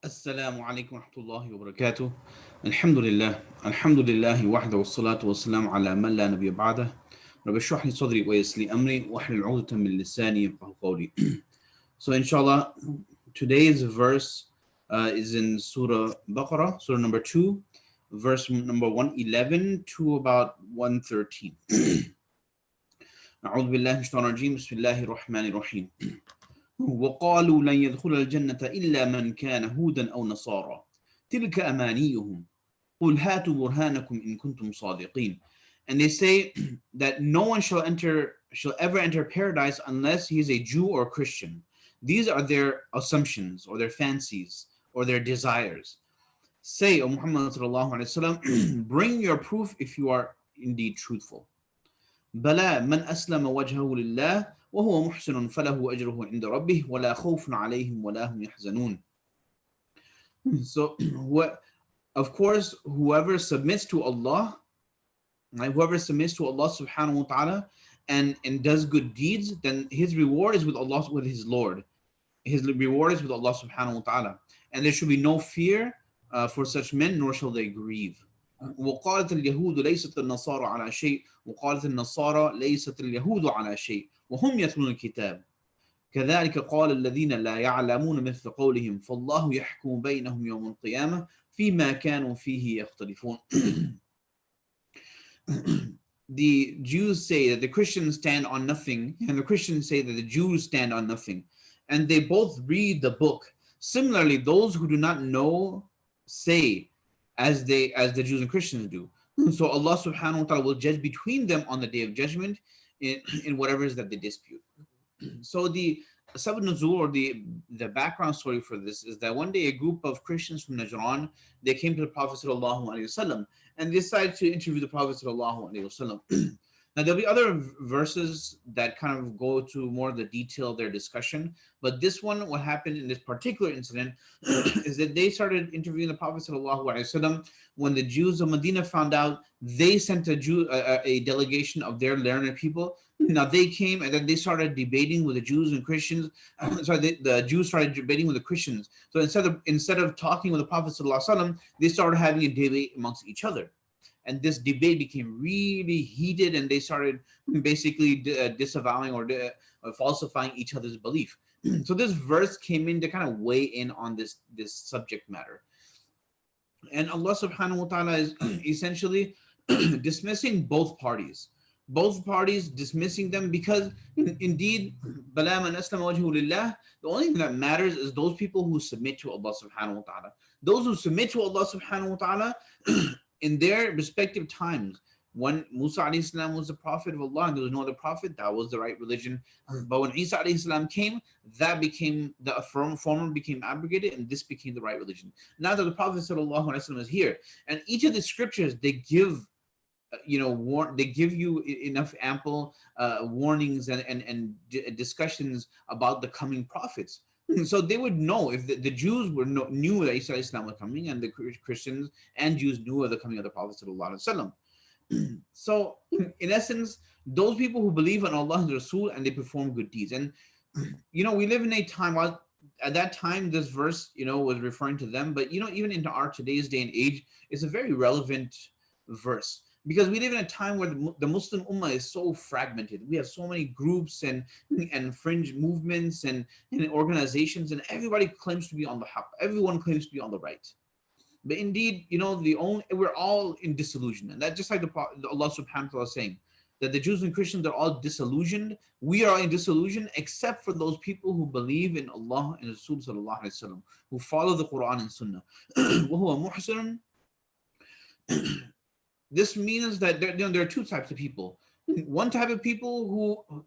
السلام عليكم ورحمة الله وبركاته. الحمد لله الحمد لله وحده والصلاة والسلام على من لا نبي بعده. رب اشرح لي صدري ويسر لي أمري واحلل عقدة من لساني يفقهوا قولي. So inshallah, today's verse is in Surah Baqarah, Surah number 2, verse number 111 to about 113. أعوذ بالله من الشيطان الرجيم. بسم الله الرحمن الرحيم. وقالوا لن يدخل الجنة إلا من كان هودا أو نصارى تلك أمانيهم قل هاتوا برهانكم إن كنتم صادقين. And they say that no one shall ever enter paradise unless he is a Jew or Christian. These are their assumptions or their fancies or their desires. Say, O Muhammad sallallahu alaihi wasallam, bring your proof if you are indeed truthful. بلى من أسلم وجهه لله وهو محسن فله أجره عند ربه ولا خوف عليهم ولا هم يحزنون. So of course, whoever submits to Allah, right, whoever submits to Allah subhanahu wa ta'ala and does good deeds, then his reward is with Allah, with his Lord. His reward is with Allah subhanahu wa ta'ala. And there should be no fear for such men, nor shall they grieve. وقالت اليهود ليست النصارى على شيء وقالت النصارى ليست اليهود على شيء وهم يتلون الكتاب كذلك قال الذين لا يعلمون مثل قولهم فالله يحكم بينهم يوم القيامة فيما كانوا فيه يختلفون. The Jews say that the Christians stand on nothing, and the Christians say that the Jews stand on nothing, and they both read the book. Similarly, those who do not know say as the Jews and Christians do. So Allah subhanahu wa ta'ala will judge between them on the day of judgment in whatever is that they dispute. So the Sabab Nuzul, or the background story for this, is that one day a group of Christians from Najran, they came to the Prophet sallallahu alaihi wasallam and decided to interview the Prophet sallallahu alaihi wasallam. Now there'll be other verses that kind of go to more of the detail of their discussion, but this one, what happened in this particular incident, is that they started interviewing the Prophet sallallahu alaihi wasallam. When the Jews of Medina found out, they sent a delegation of their learned people. Now they came and then they started debating with the Jews and Christians. The Jews started debating with the Christians. So instead of talking with the Prophet sallallahu alaihi wasallam, they started having a debate amongst each other. And this debate became really heated, and they started basically disavowing or falsifying each other's belief. So this verse came in to kind of weigh in on this subject matter. And Allah subhanahu wa ta'ala is essentially dismissing both parties. Both parties dismissing them because indeed, بَلَا مَنْ أَسْلَمَ وَجْهُ لِلَّهِ, the only thing that matters is those people who submit to Allah subhanahu wa ta'ala. Those who submit to Allah subhanahu wa ta'ala in their respective times. When Musa alayhi salam was the prophet of Allah and there was no other prophet, that was the right religion. But when Isa alayhi salam came, that became, the former became abrogated, and this became the right religion. Now that the Prophet sallallahu alaihi wasallam is here, and each of the scriptures, they give they give you enough ample warnings and discussions about the coming prophets. So they would know, if the Jews knew that Isa Islam was coming, and the Christians and Jews knew of the coming of the Prophet sallallahu alaihi wasallam. So in essence, those people who believe in Allah and Rasul and they perform good deeds. And we live in a time, at that time this verse was referring to them, but even into our today's day and age, it's a very relevant verse. Because we live in a time where the Muslim Ummah is so fragmented. We have so many groups and fringe movements and organizations, and everybody claims to be on the haqq. Everyone claims to be on the right. But indeed, we're all in disillusion. And that's just like Allah subhanahu wa ta'ala is saying, that the Jews and Christians are all disillusioned. We are in disillusion except for those people who believe in Allah and Rasul sallallahu alaihi wasallam, who follow the Quran and Sunnah. وَهُوَ مُحْسِنٌ. This means that there are two types of people. One type of people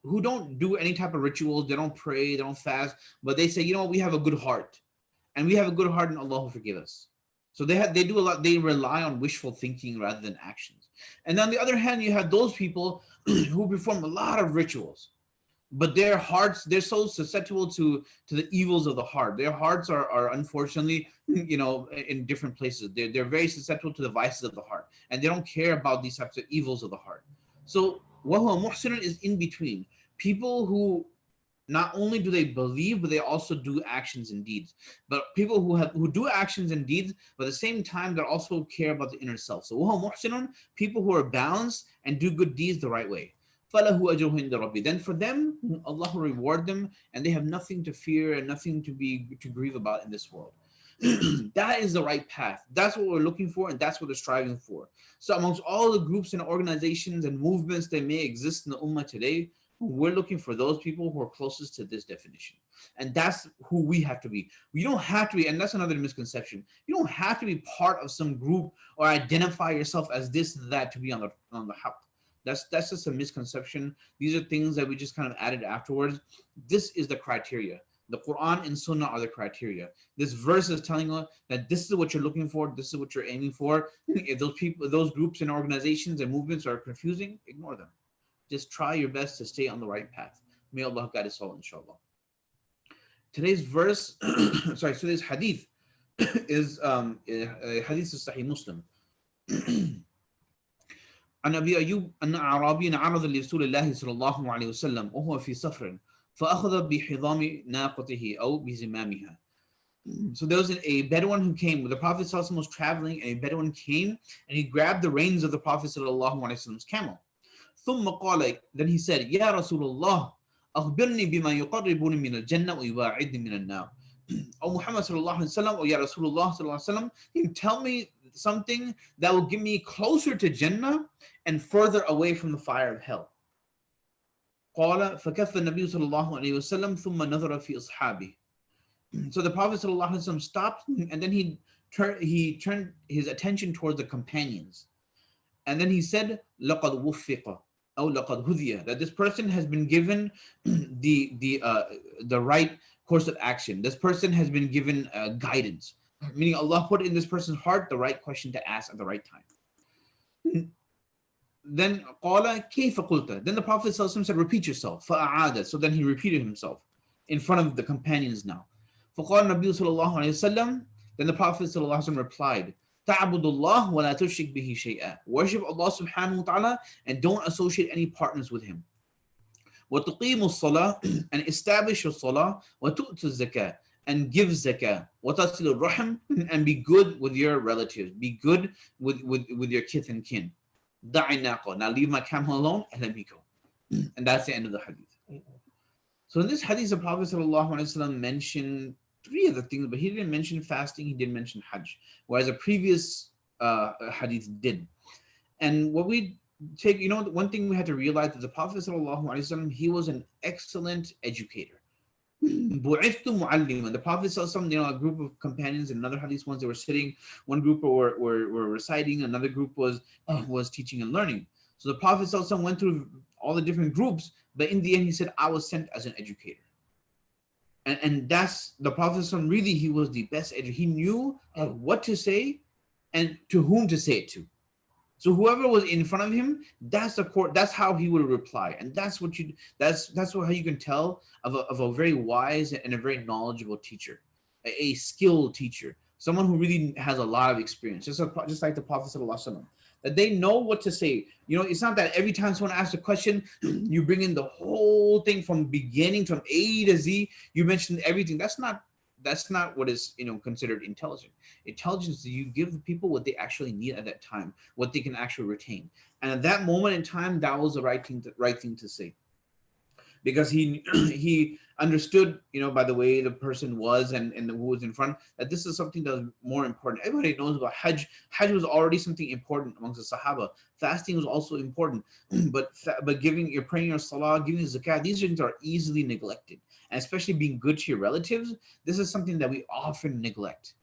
who don't do any type of rituals, they don't pray, they don't fast, but they say, we have a good heart, and we have a good heart, and Allah will forgive us. So they do a lot. They rely on wishful thinking rather than actions. And on the other hand, you have those people who perform a lot of rituals, but their hearts, they're so susceptible to the evils of the heart. Their hearts are unfortunately, in different places. They're very susceptible to the vices of the heart, and they don't care about these types of evils of the heart. So وَهُوَ مُحْسِنٌ is in between. People who not only do they believe, but they also do actions and deeds. But people who do actions and deeds, but at the same time, they also care about the inner self. So وَهُوَ مُحْسِنٌ, people who are balanced and do good deeds the right way. فَلَهُ أَجْرُهُ عِنْدَ رَبِّهِ, then for them, Allah will reward them, and they have nothing to fear and nothing to grieve about in this world. That is the right path. That's what we're looking for, and that's what we're striving for. So amongst all the groups and organizations and movements that may exist in the ummah today, we're looking for those people who are closest to this definition. And that's who we have to be. You don't have to be, and that's another misconception. You don't have to be part of some group or identify yourself as this and that to be on the haqq. That's just a misconception. These are things that we just kind of added afterwards. This is the criteria. The Quran and Sunnah are the criteria. This verse is telling us that this is what you're looking for, this is what you're aiming for. If those people, those groups and organizations and movements are confusing, ignore them. Just try your best to stay on the right path. May Allah guide us all, inshallah. Today's verse, today's hadith is hadith of Sahih Muslim. عن أبي أيوب أن أعرابيا عرض لرسول الله صلى الله عليه وسلم وهو في سفر فأخذ بحضام ناقته أو بزمامها. So there was a Bedouin who came. The Prophet ﷺ was traveling, and a Bedouin came and he grabbed the reins of the Prophet ﷺ's camel. ثم قال, then he said, يا رسول الله أخبرني بما يقربني من الجنة ويباعدني من النار. O Muhammad sallallahu alaihi wasallam, or Ya Rasulullah sallallahu alaihi wasallam, you tell me something that will get me closer to Jannah and further away from the fire of hell. قال فكف النبي صلى الله عليه وسلم ثم نظر في أصحابه. So the Prophet sallallahu alaihi wasallam stopped, and then he turned his attention towards the companions, and then he said, لقد وفق أو لقد هدي, that this person has been given the right course of action. This person has been given guidance, meaning Allah put in this person's heart the right question to ask at the right time. Then قال كيف قلت, then the Prophet ﷺ said, repeat yourself. فأعاد, so then he repeated himself in front of the companions now. فقال النبي صلى الله عليه وسلم, then the Prophet ﷺ replied, تعبد الله ولا تشرك به شيئا, worship Allah subhanahu wa ta'ala and don't associate any partners with him. وتقيم الصلاة, and establish your salah. وتؤت الزكاة, and give zakah. وتصل الرحم, and be good with your relatives, be good with your kith and kin. دع الناقة, now leave my camel alone and let me go. And that's the end of the hadith. So in this hadith, the Prophet ﷺ mentioned three of the things, but he didn't mention fasting, he didn't mention hajj, whereas a previous hadith did. And what we take, one thing we had to realize that the Prophet ﷺ, he was an excellent educator. بُعِثْتُ مُعَلِّمًا, the Prophet ﷺ, a group of companions in another hadith, ones that were sitting, one group were reciting, another group was teaching and learning. So the Prophet ﷺ went through all the different groups, but in the end he said, I was sent as an educator. And that's the Prophet ﷺ, really, he was the best educator. He knew what to say and to whom to say it to. So whoever was in front of him, that's how he would reply. And that's how you can tell of a very wise and a very knowledgeable teacher, a skilled teacher, someone who really has a lot of experience, just like the Prophet ﷺ, that they know what to say. It's not that every time someone asks a question, you bring in the whole thing from beginning, from A to Z, you mention everything. That's not what is considered intelligent. Intelligence is you give the people what they actually need at that time, what they can actually retain. And at that moment in time, that was the right thing to say. Because he understood, by the way the person was and who was in front, that this is something that was more important. Everybody knows about Hajj. Hajj was already something important amongst the Sahaba. Fasting was also important, but you're praying your salah, giving zakat, these things are easily neglected. And especially being good to your relatives, this is something that we often neglect,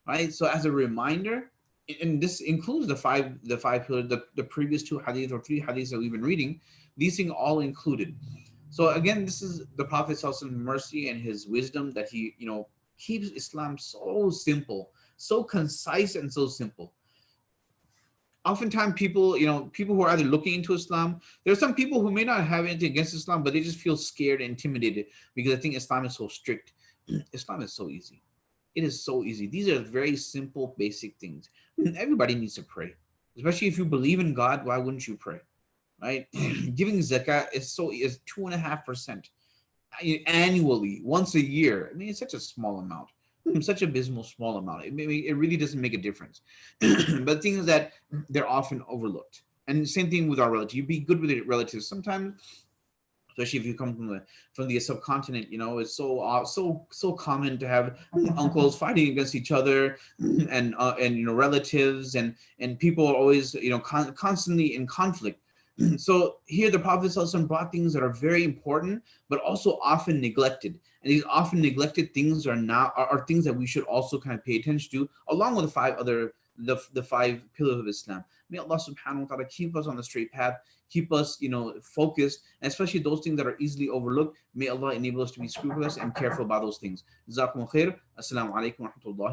right? So as a reminder, and this includes the five pillars, the previous two hadiths or three hadiths that we've been reading, these things all included. So again, this is the Prophet's mercy and his wisdom that he, keeps Islam so simple, so concise and so simple. Oftentimes people who are either looking into Islam, there are some people who may not have anything against Islam, but they just feel scared and intimidated because I think Islam is so strict. Islam is so easy. It is so easy. These are very simple, basic things. Everybody needs to pray. Especially if you believe in God, why wouldn't you pray? Right? Giving zakat is 2.5%. annually, once a year. I mean, it's such a small amount, such abysmal small amount. It really doesn't make a difference. But things that they're often overlooked. And same thing with our relatives. You be good with your relatives. Sometimes, especially if you come from the subcontinent, it's so common to have uncles fighting against each other, and relatives, and people are always constantly in conflict. So here the Prophet ﷺ brought things that are very important, but also often neglected. And these often neglected things are things that we should also kind of pay attention to, along with the five pillars of Islam. May Allah subhanahu wa ta'ala keep us on the straight path, keep us, focused, and especially those things that are easily overlooked. May Allah enable us to be scrupulous and careful about those things. Jazakumullah khair. Assalamu alaikum wa rahmatullahi.